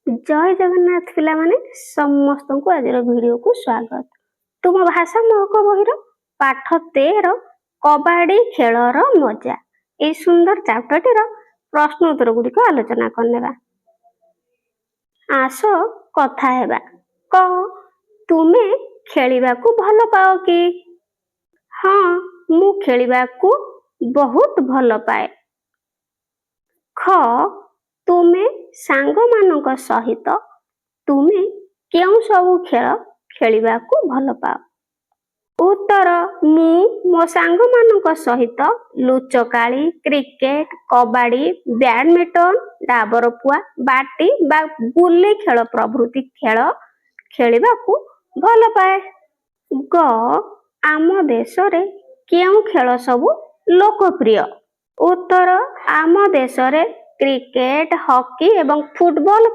जय जगन्नाथ पिला माने समस्त को आज वीडियो को स्वागत। तुम भाषा महक बहिर पाठ 13 कबाड़ी खेलर मजा ए सुंदर चैप्टर प्रश्न उत्तर गुड़िक आलोचना करनेबा। आस कथा हेबा। क तुमे खेलिबाकू भल पाओ कि? हाँ मु खेलिबाकू बहुत भल पाए। ख तुमे सांग मानक सहित तुमे केउ सबु खेल खेलिबाकू भल पाओ? उत्तर मु मो सांग मानक सहित लुचकाली, क्रिकेट, कबाड़ी, बैडमिंटन, डाबरपुआ, बाटी बा गुल्ली खेल प्रभृति खेल खेलिबाकू भल पाए। ग आम देश रे केउ खेल सबु लोकप्रिय? उत्तर आम देश रे क्रिकेट, हॉकी एवं फुटबॉल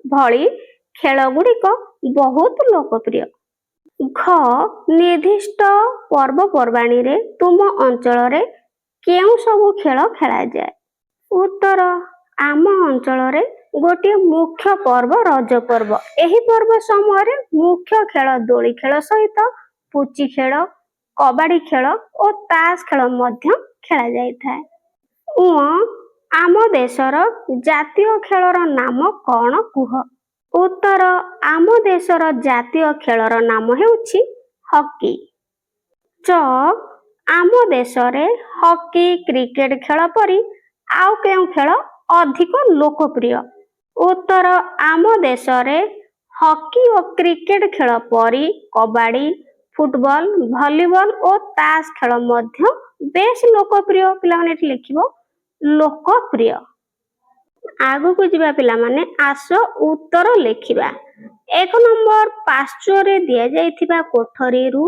भली खेल गुड़िक बहुत लोकप्रिय। घ निर्दिष्ट पर्वपर्वाणी रे तुम अंचल रे केउ सबु खेल खेला जाए? उत्तर आम अंचल रे गोटे मुख्य पर्व रज पर्व। एही पर्व समय रे मुख्य खेल दोली खेल सहित पुची खेल, कबाड़ी खेल और ताश खेल मध्य खेला जाय थाए। आम देशर जातीय खेलर नाम कौन कुह? उत्तर आम देशर जातीय खेलर नाम हेउछि हॉकी। च आम देशरे हॉकी, क्रिकेट खेल परी आउ केउ खेल अधिक लोकप्रिय? उत्तर आम देशरे हॉकी और क्रिकेट खेल परी कबाड़ी, फुटबॉल, वॉलीबॉल और ताश खेल मध्य बेस लोकप्रिय। पिला माने एठी लिखिबो लोकप्रिय। आगु को जिबा पिला माने आस उत्तर लिखिबा। 1 नंबर पाश्चो रे दिया जाइथिबा कोठरी रु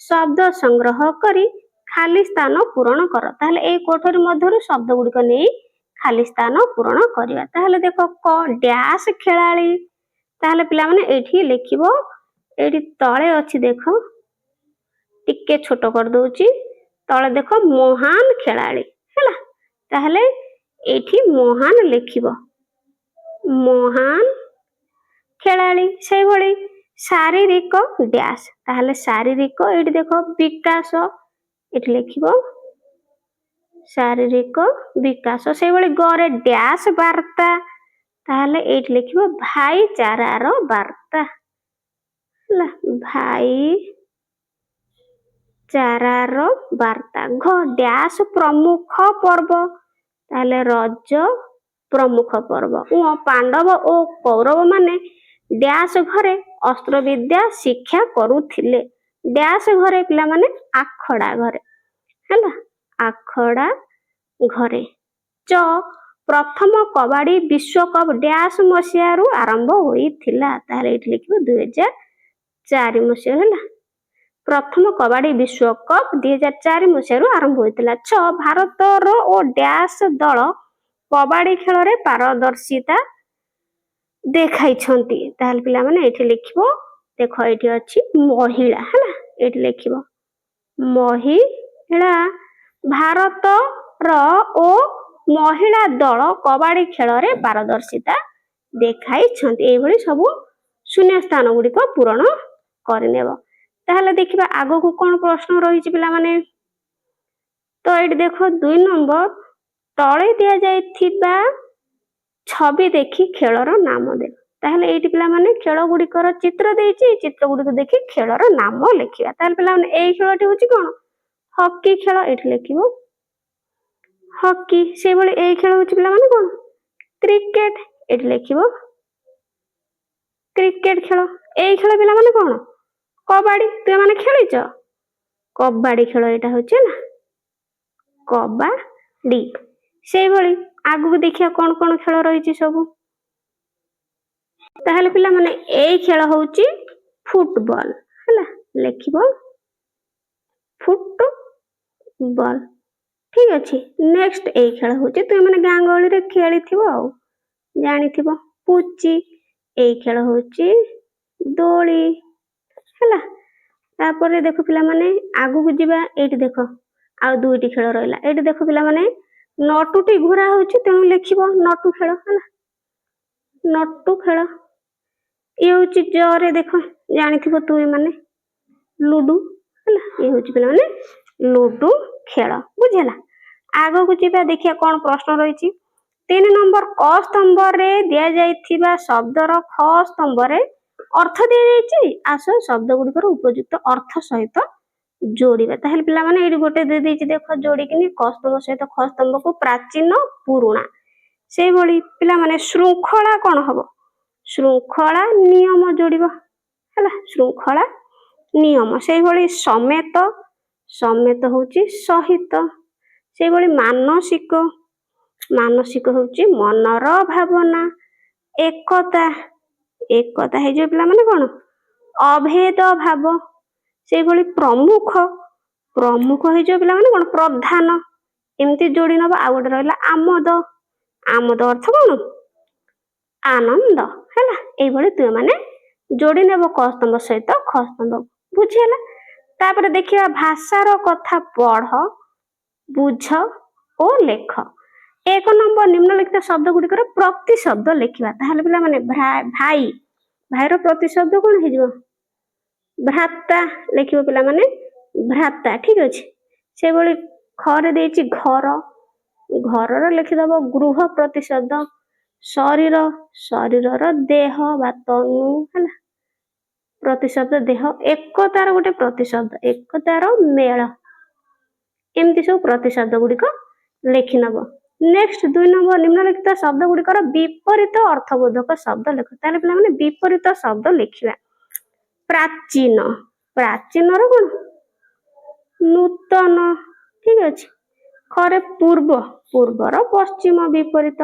शब्द संग्रह करी खाली स्थान पूरण कर। ताहले ए कोठरी मध्यरु शब्द गुडिक नै खाली स्थान पूरण करिया। ताहले देखो क डैश खेलाली। ताहले पिला माने एठी लिखिबो एठी तळे अछि देखो टिके छोट कर दोउची तळे देखो महान खेलाली हैला। ताहले एठी महान लिखिबो महान खेलाली। से भली शारीरिक डैश ताहले शारीरिक एठी देखो विकास एठी लिखिबो शारीरिक विकास। से भली गरे डैश वार्ता ताहले एठी लिखिबो भाईचारार वार्ता हैला भाई चारार वार्ता। घ डैश प्रमुख पर्व ताहले रज प्रमुख पर्व। पांडव और कौरव माने डैश घरे अस्त्र विद्या शिक्षा करुथिले। डैश घरे पिला माने आखड़ा घरे हैला आखड़ा घरे। च प्रथम कबाड़ी विश्वकप डैश मसियारू आरंभ होइथिला। ताहले एठी लिखिबो 2004 मसिया हैला। प्रथम कबाड़ी विश्वकप 2004 मसियारू आरंभ होइथिला। छ भारतर ओ डैश दल कबाड़ी खेल रे पारदर्शिता देखाई छंती। ताहले पिला माने एठी लिखिबो देखो एठी अछि महिला हैला एठी लिखिबो महिला भारत र ओ महिला दल कबाड़ी खेल रे पारदर्शिता देखाई छंती। ए भली सब शून्य स्थान गुडी को पूर्ण करनेबो। ताहले देखिबा आगो को कोन प्रश्न रही छि पिला माने। तो एठी देखो 2 नंबर तळे दिया जाइथिबा छवि देखि खेलर नाम दे। ताहले एठी पिला माने खेल गुडीकर चित्र देइछि चित्र गुडी को देखि खेलर नाम लिखिबा। ताहले पिला माने एई खेलटी होछि कोन हॉकी खेल एठी लिखिबो हॉकी। से भली एई खेल होछि पिला माने कोन क्रिकेट एठी लिखिबो क्रिकेट खेल। एई खेल पिला माने कोन कबाड़ी। तू माने खेलिछ कबाड़ी खेल एटा होछि ना कबाड़ी। से भली आगु को देखिया कोन कोन खेल रही छि सब। ताहले पिला माने एई खेल होछि फुटबॉल हैला लिखिबो फुटबॉल। ठीक अछि। नेक्स्ट एई खेल होछि तू माने गां गळी रे खेलिथिबो आ जानिथिबो पुची। एई खेल होछि दोली हैला। तापर देखो पिला माने आगु को जिबा एठी देखो आ दुईटी खेल रहला। एठी देखो पिला माने नटुटी घुरा होछि तेनु लिखिबो नटु खेल हैला ନଟୁ ଖେଳ। ଇଏ ହଉଛି ଜରେ ଦେଖ ଜାଣିଥିବ ତୁମେ ମାନେ ଲୁଡୁ ହେଲା। ଇଏ ହଉଛି ପିଲାମାନେ ଲୁଡୁ ଖେଳ ବୁଝିଲା। ଆଗକୁ ଯିବା ଦେଖିବା କଣ ପ୍ରଶ୍ନ ରହିଛି। 3 ନମ୍ବର କ ସ୍ତମ୍ଭରେ ଦିଆଯାଇଥିବା ଶବ୍ଦର ଖ ସ୍ତମ୍ଭରେ ଅର୍ଥ ଦିଆଯାଇଛି। ଆସ ଶବ୍ଦ ଗୁଡିକର ଉପଯୁକ୍ତ ଅର୍ଥ ସହିତ ଯୋଡିବା। ତାହେଲେ ପିଲାମାନେ ଏଇଠି ଗୋଟେ ଦେଇଦେଇଛି ଦେଖ ଯୋଡିକିନି କ ସ୍ତମ୍ଭ ସହିତ ଖ ସ୍ତମ୍ଭକୁ ପ୍ରାଚୀନ ପୁରୁଣା। ସେଇଭଳି ପିଲାମାନେ ଶୃଙ୍ଖଳା କଣ ହବ? ଶୃଙ୍ଖଳା ନିୟମ ଯୋଡିବ ହେଲା। ଶୃଙ୍ଖଳା ନିୟମ। ସେଇଭଳି ସମେତ, ସମେତ ହଉଛି ସହିତ। ସେଇଭଳି ମାନସିକ, ମାନସିକ ହଉଛି ମନର ଭାବନା। ଏକତା, ଏକତା ହେଇଯିବ ପିଲାମାନେ କଣ? ଅଭେଦ ଭାବ। ସେଇଭଳି ପ୍ରମୁଖ, ପ୍ରମୁଖ ହେଇଯିବ ପିଲାମାନେ କଣ? ପ୍ରଧାନ। ଏମିତି ଯୋଡି ନବ। ଆଉ ଗୋଟେ ରହିଲା ଆମୋଦ, ଆମୋଦ ଅର୍ଥ କଣ? ଆନନ୍ଦ ହେଲା। ଏଇଭଳି ତୁମେ ମାନେ ଯୋଡି ନେବ କ ସ୍ତମ୍ଭ ସହିତ ଖ ସ୍ତମ୍ଭ ବୁଝିହେଲା। ତାପରେ ଦେଖିବା ଭାଷାର କଥା ପଢ, ବୁଝ ଓ ଲେଖ। 1 ନମ୍ବର ନିମ୍ନଲିଖିତ ଶବ୍ଦ ଗୁଡିକର ପ୍ରତିଶବ୍ଦ ଲେଖିବା। ତାହେଲେ ପିଲାମାନେ ଭାଇ, ଭାଇର ପ୍ରତିଶବ୍ଦ କଣ ହେଇଯିବ? ଭ୍ରାତା ଲେଖିବ ପିଲାମାନେ ଭ୍ରାତା ଠିକ ଅଛି। ସେଭଳି ଖରେ ଦେଇଛି ଘର, ଘରର ଲେଖିଦବ ଗୃହ ପ୍ରତିଶବ୍ଦ। ଶରୀର, ଶରୀରର ଦେହ ବା ତନୁ ହେଲା ପ୍ରତିଶବ୍ଦ ଦେହ। ଏକତାର ଗୋଟେ ପ୍ରତିଶବ୍ଦ ଏକତାର ମେଳ। ଏମିତି ସବୁ ପ୍ରତିଶବ୍ଦ ଗୁଡିକ ଲେଖି ନବ। ନେକ୍ସଟ 2 ନମ୍ବର ନିମ୍ନଲିଖିତ ଶବ୍ଦ ଗୁଡିକର ବିପରୀତ ଅର୍ଥବୋଧକ ଶବ୍ଦ ଲେଖ। ତାହେଲେ ପିଲାମାନେ ବିପରୀତ ଶବ୍ଦ ଲେଖିବା। ପ୍ରାଚୀନ, ପ୍ରାଚୀନର କଣ? ନୂତନ ଠିକ ଅଛି। ଖରେ ପୂର୍ବ, ପୂର୍ବର ପଶ୍ଚିମ ବିପରୀତ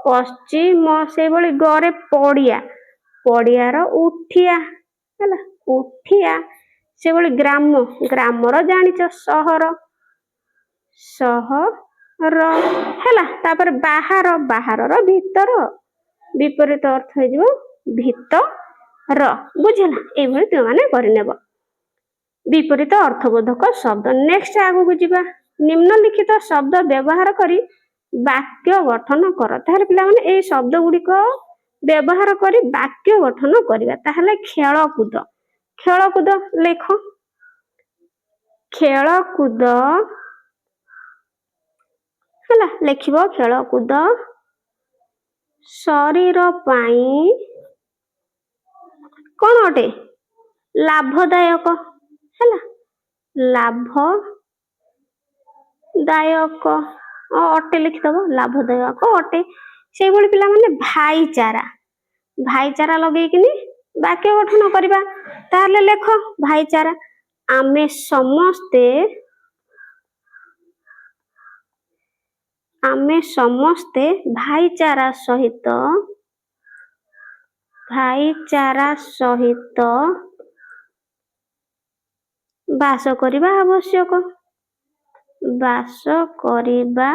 ପଶ୍ଚିମ। ସେଇଭଳି ଗରେ ପଡିଆ, ପଡିଆର ଉଠିଆ ହେଲା ଉଠିଆ। ସେଭଳି ଗ୍ରାମ, ଗ୍ରାମର ଜାଣିଛ ସହର, ସହର ହେଲା। ତାପରେ ବାହାର, ବାହାରର ଭିତର। ବିପରୀତ ଅର୍ଥ ହେଇଯିବ ଭିତର ବୁଝିଲା। ଏଇଭଳି ତୁମମାନେ କରିନେବ ବିପରୀତ ଅର୍ଥବୋଧକ ଶବ୍ଦ। ନେକ୍ସଟ ଆଗକୁ ଯିବା। ନିମ୍ନଲିଖିତ ଶବ୍ଦ ବ୍ୟବହାର କରି ବାକ୍ୟ ଗଠନ କର। ତାହେଲେ ପିଲାମାନେ ଏଇ ଶବ୍ଦ ଗୁଡିକ ବ୍ୟବହାର କରି ବାକ୍ୟ ଗଠନ କରିବା। ତାହେଲେ ଖେଳକୁଦ, ଖେଳକୁଦ ଲେଖ। ଖେଳକୁଦ ହେଲା ଲେଖିବ ଖେଳକୁଦ ଶରୀର ପାଇଁ କଣ ଅଟେ? ଲାଭଦାୟକ ହେଲା। ଲାଭଦାୟକ ଅଟେ ଲେଖିଦବ ଲାଭଦାୟକ ଅଟେ। ସେଇଭଳି ପିଲାମାନେ ଭାଇଚାରା, ଭାଇଚାରା ଲଗେଇକିନି ବାକ୍ୟ ଗଠନ କରିବା। ତାହେଲେ ଲେଖ ଭାଇଚାରା। ଆମେ ସମସ୍ତେ, ଆମେ ସମସ୍ତେ ଭାଇଚାରା ସହିତ, ଭାଇଚାରା ସହିତ ବାସ କରିବା ଆବଶ୍ୟକ, ବାସ କରିବା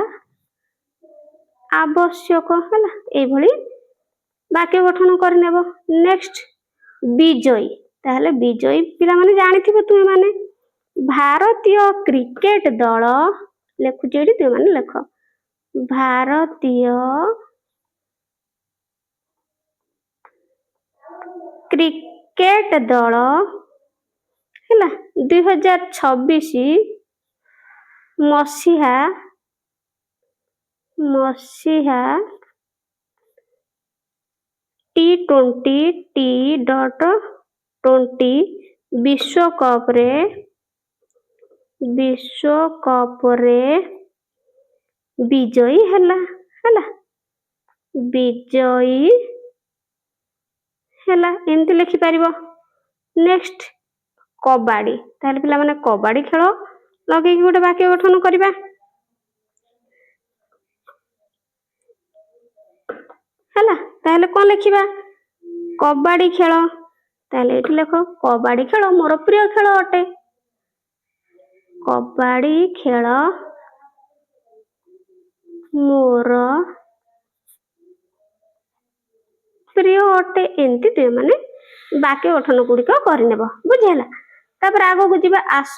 ଆବଶ୍ୟକ ହେଲା। ଏଇଭଳି ବାକ୍ୟ ଗଠନ କରିନେବ। ନେକ୍ସଟ ବିଜୟୀ। ତାହେଲେ ବିଜୟୀ ପିଲାମାନେ ଜାଣିଥିବେ ତୁମେ ମାନେ ଭାରତୀୟ କ୍ରିକେଟ ଦଳ। ଲେଖୁଛି ଏଠି ତୁମେ ମାନେ ଲେଖ ଭାରତୀୟ କ୍ରିକେଟ ଦଳ ହେଲା 2026 ମସିହା T20 ବିଶ୍ୱକପରେ ବିଜୟୀ ହେଲା ହେଲା ବିଜୟୀ ହେଲା। ଏମିତି ଲେଖିପାରିବ। ନେକ୍ସଟ କବାଡି। ତାହେଲେ ପିଲାମାନେ କବାଡି ଖେଳ ଲଗେଇକି ଗୋଟେ ବାକ୍ୟ ଗଠନ କରିବା ହେଲା। ତାହେଲେ କଣ ଲେଖିବା? କବାଡି ଖେଳ। ତାହେଲେ ଏଠି ଲେଖ କବାଡି ଖେଳ ମୋର ପ୍ରିୟ ଖେଳ ଅଟେ। କବାଡି ଖେଳ ମୋର ପ୍ରିୟ ଅଟେ। ଏମିତି ତୁମେ ମାନେ ବାକ୍ୟ ଗଠନ ଗୁଡିକ କରିନେବ ବୁଝିହେଲା। ତାପରେ ଆଗକୁ ଯିବା। ଆସ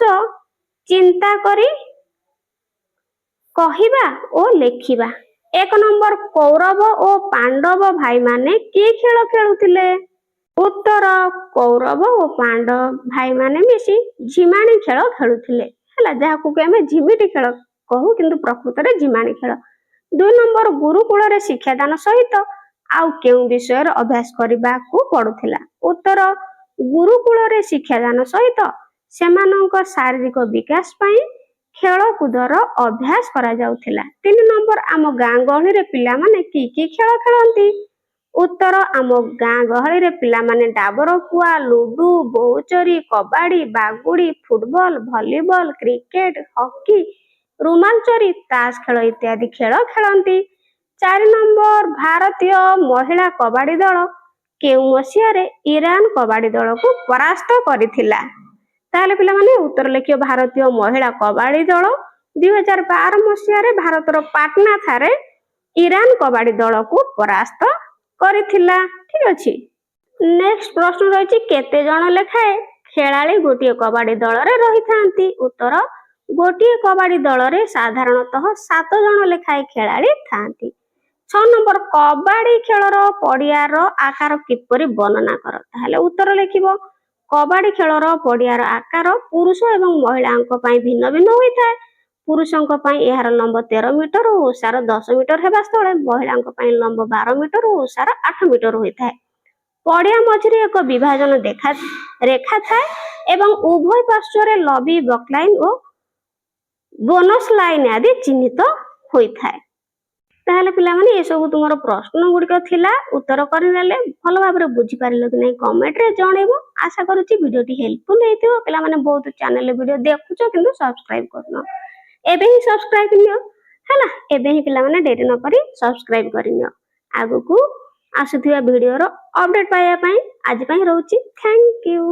ଚିନ୍ତା କରି କହିବା ଓ ଲେଖିବା। ଏକ ନମ୍ବର କୌରବ ଓ ପାଣ୍ଡବ ଭାଇମାନେ କି ଖେଳ ଖେଳୁଥିଲେ? ଉତ୍ତର କୌରବ ଓ ପାଣ୍ଡବ ଭାଇମାନେ ମିଶି ଝିମାଣି ଖେଳ ଖେଳୁଥିଲେ ହେଲା, ଯାହାକୁ କି ଆମେ ଝିମିଟି ଖେଳ କହୁ କିନ୍ତୁ ପ୍ରକୃତରେ ଝିମାଣି ଖେଳ। 2 ନମ୍ବର ଗୁରୁକୁଳରେ ଶିକ୍ଷାଦାନ ସହିତ ଆଉ କେଉଁ ବିଷୟର ଅଭ୍ୟାସ କରିବାକୁ ପଡୁଥିଲା? ଉତ୍ତର ଗୁରୁକୁଳରେ ଶିକ୍ଷାଦାନ ସହିତ ସେମାନଙ୍କ ଶାରୀରିକ ବିକାଶ ପାଇଁ ଖେଳକୁଦର ଅଭ୍ୟାସ କରାଯାଉଥିଲା। 3 ନମ୍ବର ଆମ ଗାଁ ଗହଳିରେ ପିଲାମାନେ କି କି ଖେଳ ଖେଳନ୍ତି? ଉତ୍ତର ଆମ ଗାଁ ଗହଳିରେ ପିଲାମାନେ ଡାବରକୁଆ, ଲୁଡୁ, ବୋହୁଚୋରି, କବାଡି, ବାଗୁଡି, ଫୁଟବଲ, ଭଲିବଲ, କ୍ରିକେଟ, ହକି, ରୁମାଲ ଚୋରି, ତାସ ଖେଳ ଇତ୍ୟାଦି ଖେଳ ଖେଳନ୍ତି। 4 ନମ୍ବର ଭାରତୀୟ ମହିଳା କବାଡି ଦଳ କେଉଁ ମସିହାରେ ଇରାନ କବାଡି ଦଳକୁ ପରାସ୍ତ କରିଥିଲା? ତାହେଲେ ପିଲାମାନେ ଉତ୍ତର ଲେଖିବ ଭାରତୀୟ ମହିଳା କବାଡି ଦଳ 2012 ମସିହାରେ ଭାରତର ପାଟନା ଠାରେ ଇରାନ କବାଡି ଦଳକୁ ପରାସ୍ତ କରିଥିଲା। ଠିକ ଅଛି। ନେକ୍ସଟ ପ୍ରଶ୍ନ ରହିଛି କେତେ ଜଣ ଲେଖାଏ ଖେଳାଳି ଗୋଟିଏ କବାଡି ଦଳରେ ରହିଥାନ୍ତି? ଉତ୍ତର ଗୋଟିଏ କବାଡି ଦଳରେ ସାଧାରଣତଃ 7 ଜଣ ଲେଖାଏ ଖେଳାଳି ଥାନ୍ତି। 6 ନମ୍ବର କବାଡି ଖେଳର ପଡିଆର ଆକାର କିପରି ବର୍ଣ୍ଣନା କର? ତାହେଲେ ଉତ୍ତର ଲେଖିବ କବାଡି ଖେଳର ପଡିଆର ଆକାର ପୁରୁଷ ଏବଂ ମହିଳାଙ୍କ ପାଇଁ ଭିନ୍ନ ଭିନ୍ନ ହୋଇଥାଏ। ପୁରୁଷଙ୍କ ପାଇଁ ଏହାର ଲମ୍ବ 13 ମିଟର ଓ ଓସାର 10 ମିଟର ହେବା ସ୍ଥଳେ ମହିଳାଙ୍କ ପାଇଁ ଲମ୍ବ 12 ମିଟର ଓ ଓସାର 8 ମିଟର ହୋଇଥାଏ। ପଡିଆ ମଝିରେ ଏକ ବିଭାଜନ ରେଖା ଥାଏ ଏବଂ ଉଭୟ ପାର୍ଶ୍ୱରେ ଲବି, ବକ୍ଲାଇନ ଓ ବୋନସ୍ ଲାଇନ ଆଦି ଚିହ୍ନିତ ହୋଇଥାଏ। ତାହେଲେ ପିଲାମାନେ ଏସବୁ ତୁମର ପ୍ରଶ୍ନ ଗୁଡ଼ିକ ଥିଲା। ଉତ୍ତର କରିନେଲେ ଭଲ ଭାବରେ ବୁଝିପାରିଲ କି ନାହିଁ କମେଣ୍ଟରେ ଜଣେଇବ। ଆଶା କରୁଛି ଭିଡ଼ିଓଟି ହେଲ୍ପଫୁଲ ହେଇଥିବ। ପିଲାମାନେ ବହୁତ ଚ୍ୟାନେଲରେ ଭିଡ଼ିଓ ଦେଖୁଛ କିନ୍ତୁ ସବସ୍କ୍ରାଇବ କରୁନ, ଏବେ ହିଁ ସବସ୍କ୍ରାଇବ ନିଅ ହେଲା। ଏବେ ହିଁ ପିଲାମାନେ ଡେରି ନ କରି ସବସ୍କ୍ରାଇବ କରିନିଅ। ଆଗକୁ ଆସୁଥିବା ଭିଡ଼ିଓର ଅପଡେଟ୍ ପାଇବା ପାଇଁ ଆଜି ପାଇଁ ରହୁଛି। Thank you.